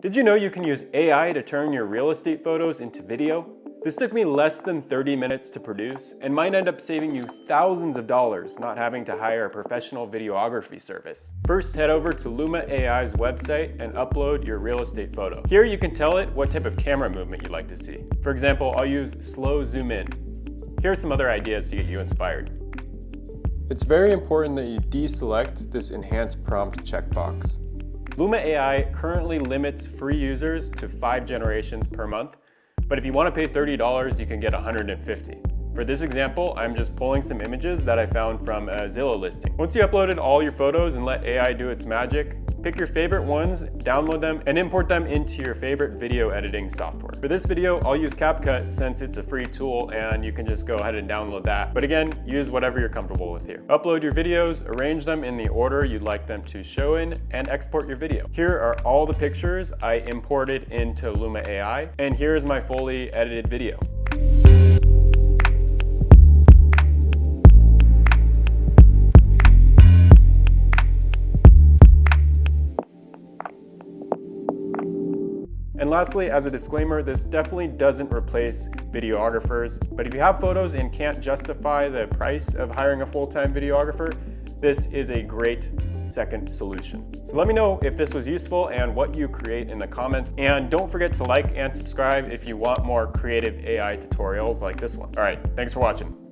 Did you know you can use AI to turn your real estate photos into video? This took me less than 30 minutes to produce and might end up saving you thousands of dollars not having to hire a professional videography service. First, head over to Luma AI's website and upload your real estate photo. Here you can tell it what type of camera movement you'd like to see. For example, I'll use slow zoom in. Here are some other ideas to get you inspired. It's very important that you deselect this enhanced prompt checkbox. Luma AI currently limits free users to 5 generations per month, but if you want to pay $30, you can get 150. For this example, I'm just pulling some images that I found from a Zillow listing. Once you uploaded all your photos and let AI do its magic, pick your favorite ones, download them, and import them into your favorite video editing software. For this video, I'll use Capcut since it's a free tool and you can just go ahead and download that. But again, use whatever you're comfortable with here. Upload your videos, arrange them in the order you'd like them to show in, and export your video. Here are all the pictures I imported into Luma AI, and here's my fully edited video. And lastly, as a disclaimer, this definitely doesn't replace videographers, but if you have photos and can't justify the price of hiring a full-time videographer, this is a great second solution. So let me know if this was useful and what you create in the comments. And don't forget to like and subscribe if you want more creative AI tutorials like this one. All right, thanks for watching.